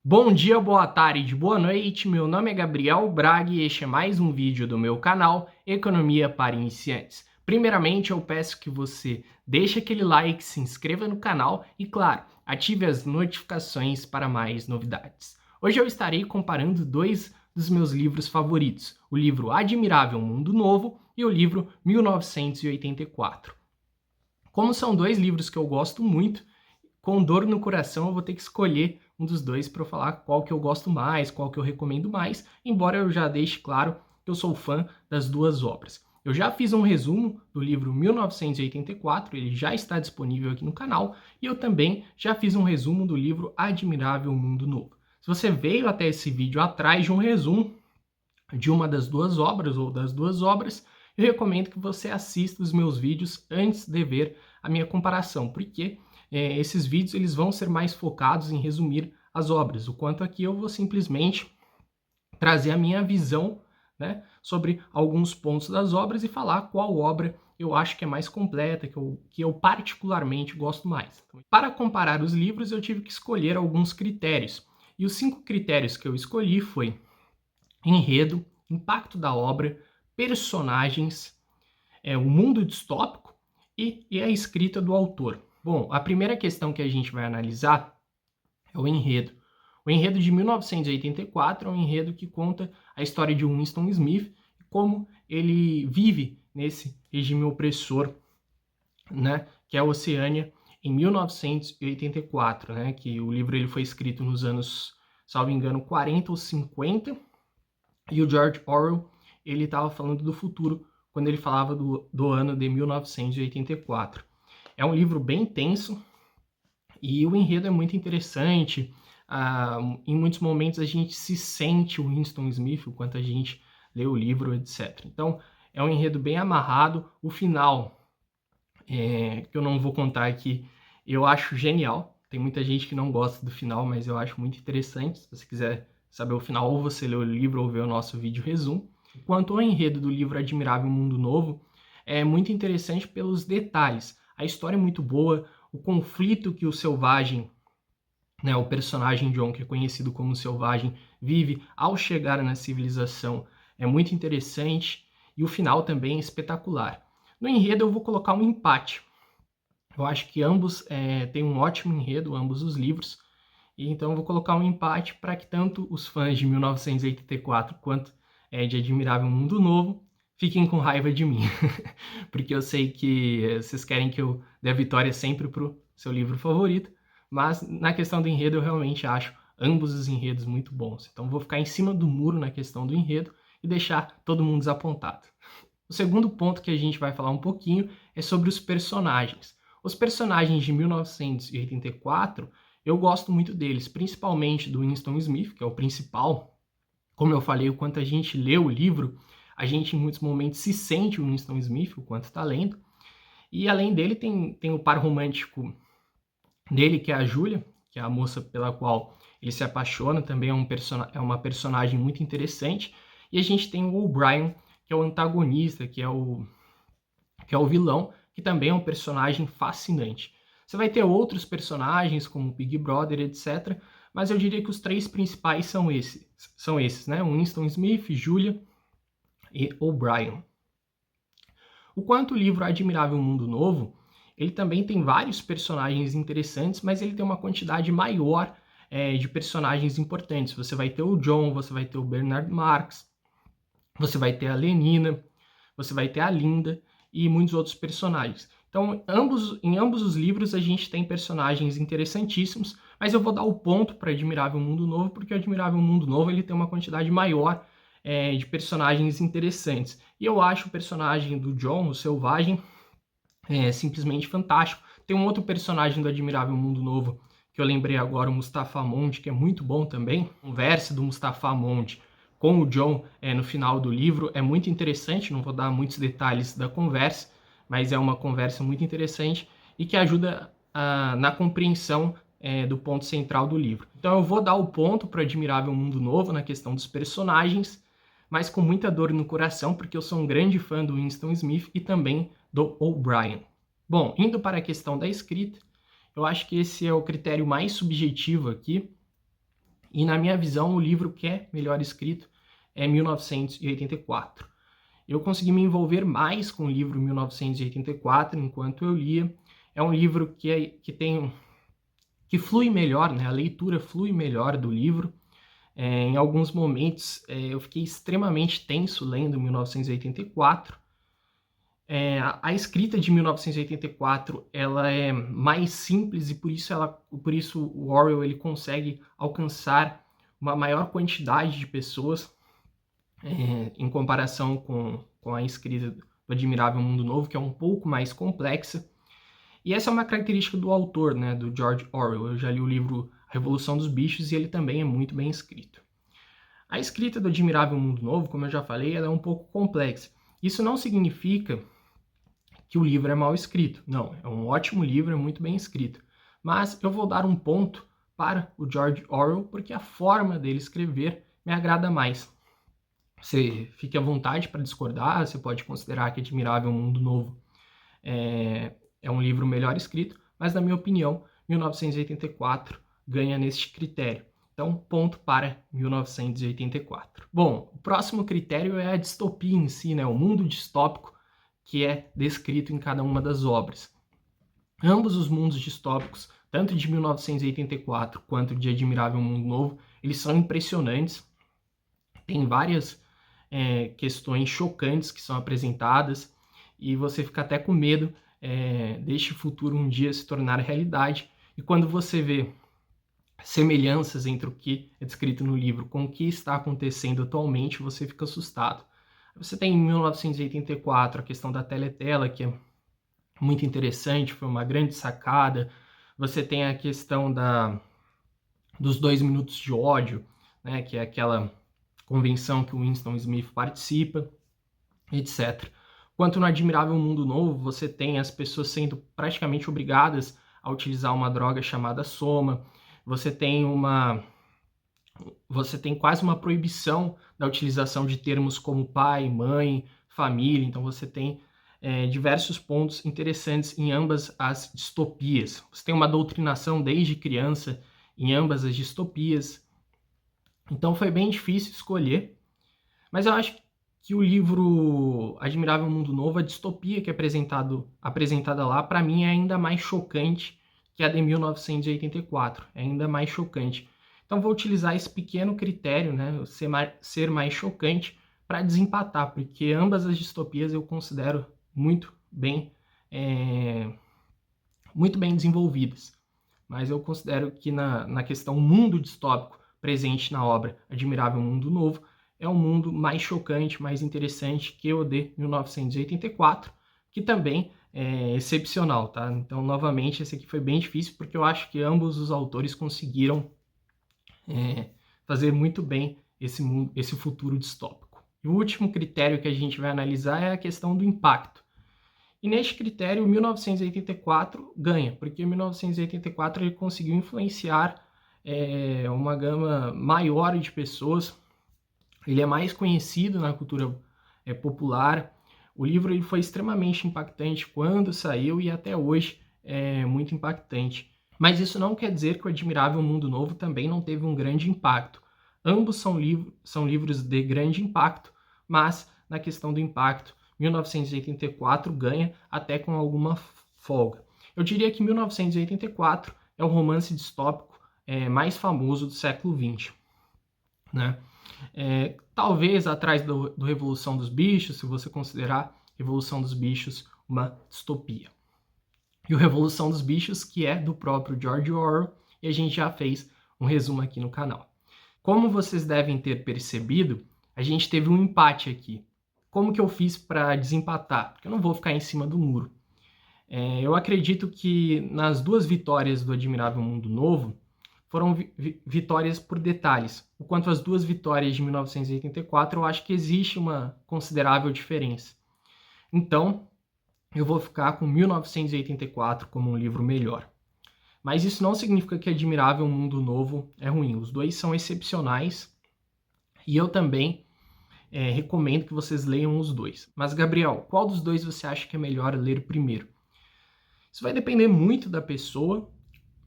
Bom dia, boa tarde, boa noite. Meu nome é Gabriel Braga e este é mais um vídeo do meu canal Economia para Iniciantes. Primeiramente, eu peço que você deixe aquele like, se inscreva no canal e, claro, ative as notificações para mais novidades. Hoje eu estarei comparando dois dos meus livros favoritos, o livro Admirável Mundo Novo e o livro 1984. Como são dois livros que eu gosto muito, com dor no coração, eu vou ter que escolher um dos dois para eu falar qual que eu gosto mais, qual que eu recomendo mais, embora eu já deixe claro que eu sou fã das duas obras. Eu já fiz um resumo do livro 1984, ele já está disponível aqui no canal, e eu também já fiz um resumo do livro Admirável Mundo Novo. Se você veio até esse vídeo atrás de um resumo de uma das duas obras ou das duas obras, eu recomendo que você assista os meus vídeos antes de ver a minha comparação, porque esses vídeos eles vão ser mais focados em resumir as obras, o quanto aqui eu vou simplesmente trazer a minha visão, né, sobre alguns pontos das obras e falar qual obra eu acho que é mais completa, que eu particularmente gosto mais. Então, para comparar os livros, eu tive que escolher alguns critérios. E os 5 critérios que eu escolhi foi enredo, impacto da obra, personagens, o mundo distópico e a escrita do autor. Bom, a primeira questão que a gente vai analisar é o enredo. O enredo de 1984 é um enredo que conta a história de Winston Smith e como ele vive nesse regime opressor, né, que é a Oceânia, em 1984, né, que o livro ele foi escrito nos anos, salvo engano, 40 ou 50, e o George Orwell, ele estava falando do futuro quando ele falava do ano de 1984. É um livro bem tenso e o enredo é muito interessante. Em muitos momentos a gente se sente o Winston Smith, o quanto a gente lê o livro, etc. Então, é um enredo bem amarrado. O final, que eu não vou contar aqui, eu acho genial. Tem muita gente que não gosta do final, mas eu acho muito interessante. Se você quiser saber o final, ou você lê o livro ou vê o nosso vídeo resumo. Quanto ao enredo do livro Admirável Mundo Novo, é muito interessante pelos detalhes. A história é muito boa, o conflito que o Selvagem, né, o personagem John, que é conhecido como Selvagem, vive ao chegar na civilização é muito interessante e o final também é espetacular. No enredo eu vou colocar um empate. Eu acho que ambos têm um ótimo enredo, ambos os livros, e então eu vou colocar um empate para que tanto os fãs de 1984 quanto de Admirável Mundo Novo fiquem com raiva de mim, porque eu sei que vocês querem que eu dê a vitória sempre pro seu livro favorito, mas na questão do enredo eu realmente acho ambos os enredos muito bons. Então vou ficar em cima do muro na questão do enredo e deixar todo mundo desapontado. O segundo ponto que a gente vai falar um pouquinho é sobre os personagens. Os personagens de 1984, eu gosto muito deles, principalmente do Winston Smith, que é o principal. Como eu falei, o quanto a gente lê o livro, a gente em muitos momentos se sente o Winston Smith, o quanto está lendo. E além dele tem o par romântico dele, que é a Julia, que é a moça pela qual ele se apaixona, também é uma personagem muito interessante. E a gente tem o O'Brien, que é o antagonista, que é o vilão, que também é um personagem fascinante. Você vai ter outros personagens, como Big Brother, etc., mas eu diria que os três principais são esses, né? Winston Smith, Julia e O'Brien. O quanto o livro Admirável Mundo Novo, ele também tem vários personagens interessantes, mas ele tem uma quantidade maior de personagens importantes. Você vai ter o John, você vai ter o Bernard Marx, você vai ter a Lenina, você vai ter a Linda e muitos outros personagens. Então, em ambos os livros a gente tem personagens interessantíssimos, mas eu vou dar o ponto para Admirável Mundo Novo, porque o Admirável Mundo Novo ele tem uma quantidade maior de personagens interessantes. E eu acho o personagem do John, o Selvagem, simplesmente fantástico. Tem um outro personagem do Admirável Mundo Novo que eu lembrei agora, o Mustafa Monte, que é muito bom também. Um verso do Mustafa Monte com o John no final do livro é muito interessante, não vou dar muitos detalhes da conversa, mas é uma conversa muito interessante e que ajuda na compreensão do ponto central do livro. Então eu vou dar o ponto para Admirável Mundo Novo na questão dos personagens, mas com muita dor no coração, porque eu sou um grande fã do Winston Smith e também do O'Brien. Bom, indo para a questão da escrita, eu acho que esse é o critério mais subjetivo aqui, E na minha visão, o livro que é melhor escrito é 1984. Eu consegui me envolver mais com o livro 1984 enquanto eu lia. É um livro que flui melhor, né? A leitura flui melhor do livro. Em alguns momentos eu fiquei extremamente tenso lendo 1984. A escrita de 1984 ela é mais simples e por isso o Orwell ele consegue alcançar uma maior quantidade de pessoas em comparação com a escrita do Admirável Mundo Novo, que é um pouco mais complexa. E essa é uma característica do autor, né, do George Orwell. Eu já li o livro A Revolução dos Bichos e ele também é muito bem escrito. A escrita do Admirável Mundo Novo, como eu já falei, ela é um pouco complexa. Isso não significa que o livro é mal escrito. Não, é um ótimo livro, é muito bem escrito. Mas eu vou dar um ponto para o George Orwell, porque a forma dele escrever me agrada mais. Você fique à vontade para discordar, você pode considerar que Admirável Mundo Novo é um livro melhor escrito, mas na minha opinião, 1984 ganha neste critério. Então, ponto para 1984. Bom, o próximo critério é a distopia em si, né? O mundo distópico que é descrito em cada uma das obras. Ambos os mundos distópicos, tanto de 1984 quanto de Admirável Mundo Novo, eles são impressionantes. Tem várias questões chocantes que são apresentadas e você fica até com medo deste futuro um dia se tornar realidade. E quando você vê semelhanças entre o que é descrito no livro com o que está acontecendo atualmente, você fica assustado. Você tem em 1984 a questão da teletela, que é muito interessante, foi uma grande sacada. Você tem a questão dos 2 minutos de ódio, né, que é aquela convenção que o Winston Smith participa, etc. Quanto no Admirável Mundo Novo, você tem as pessoas sendo praticamente obrigadas a utilizar uma droga chamada soma. Você tem quase uma proibição da utilização de termos como pai, mãe, família. Então você tem diversos pontos interessantes em ambas as distopias. Você tem uma doutrinação desde criança em ambas as distopias. Então foi bem difícil escolher, mas eu acho que o livro Admirável Mundo Novo, a distopia que é apresentada lá, para mim é ainda mais chocante que a de 1984, é ainda mais chocante. Então vou utilizar esse pequeno critério, né, ser mais chocante, para desempatar, porque ambas as distopias eu considero muito bem desenvolvidas. Mas eu considero que na questão mundo distópico presente na obra Admirável Mundo Novo, é um mundo mais chocante, mais interessante que o de 1984, que também é excepcional, tá? Então, novamente, esse aqui foi bem difícil, porque eu acho que ambos os autores conseguiram fazer muito bem esse futuro distópico. E o último critério que a gente vai analisar é a questão do impacto. E neste critério, 1984 ganha, porque 1984 ele conseguiu influenciar uma gama maior de pessoas. Ele é mais conhecido na cultura popular. O livro ele foi extremamente impactante quando saiu e até hoje é muito impactante. Mas isso não quer dizer que o Admirável Mundo Novo também não teve um grande impacto. Ambos são livros de grande impacto, mas na questão do impacto, 1984 ganha até com alguma folga. Eu diria que 1984 é o romance distópico mais famoso do século XX, né? Talvez atrás do Revolução dos Bichos, se você considerar Revolução dos Bichos uma distopia. E o Revolução dos Bichos, que é do próprio George Orwell, e a gente já fez um resumo aqui no canal. Como vocês devem ter percebido, a gente teve um empate aqui. Como que eu fiz para desempatar? Porque eu não vou ficar em cima do muro. Eu acredito que nas duas vitórias do Admirável Mundo Novo, foram vitórias por detalhes. Enquanto as duas vitórias de 1984, eu acho que existe uma considerável diferença. Então, eu vou ficar com 1984 como um livro melhor. Mas isso não significa que Admirável Mundo Novo é ruim. Os dois são excepcionais e eu também recomendo que vocês leiam os dois. Mas, Gabriel, qual dos dois você acha que é melhor ler primeiro? Isso vai depender muito da pessoa,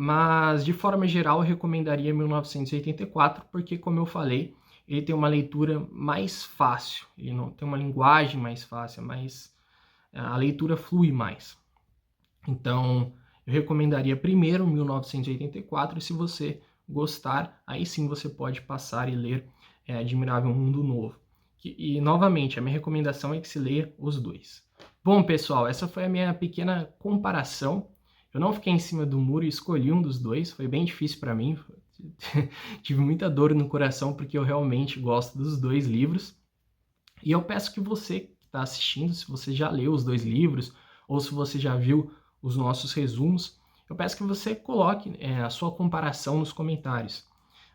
mas de forma geral eu recomendaria 1984, porque como eu falei, ele tem uma leitura mais fácil, ele não tem uma linguagem mais fácil, mas a leitura flui mais. Então, eu recomendaria primeiro 1984, e se você gostar, aí sim você pode passar e ler Admirável Mundo Novo. E, novamente, a minha recomendação é que se leia os dois. Bom, pessoal, essa foi a minha pequena comparação. Eu não fiquei em cima do muro e escolhi um dos dois, foi bem difícil para mim. Tive muita dor no coração porque eu realmente gosto dos dois livros. E eu peço que você que está assistindo, se você já leu os dois livros, ou se você já viu os nossos resumos, eu peço que você coloque a sua comparação nos comentários.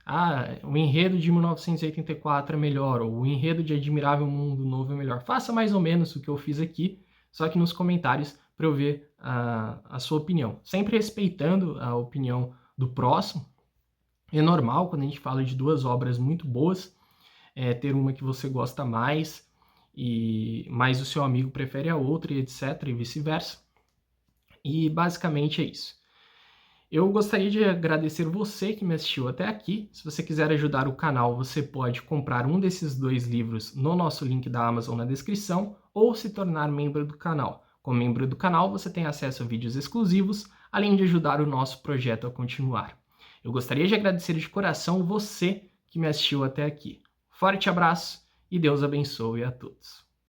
Ah, o enredo de 1984 é melhor, ou o enredo de Admirável Mundo Novo é melhor. Faça mais ou menos o que eu fiz aqui, só que nos comentários para eu ver a sua opinião. Sempre respeitando a opinião do próximo. É normal quando a gente fala de duas obras muito boas, ter uma que você gosta mais, mas o seu amigo prefere a outra, e etc, e vice-versa. E basicamente é isso. Eu gostaria de agradecer você que me assistiu até aqui. Se você quiser ajudar o canal, você pode comprar um desses dois livros no nosso link da Amazon na descrição, ou se tornar membro do canal. Como membro do canal, você tem acesso a vídeos exclusivos, além de ajudar o nosso projeto a continuar. Eu gostaria de agradecer de coração você que me assistiu até aqui. Forte abraço e Deus abençoe a todos.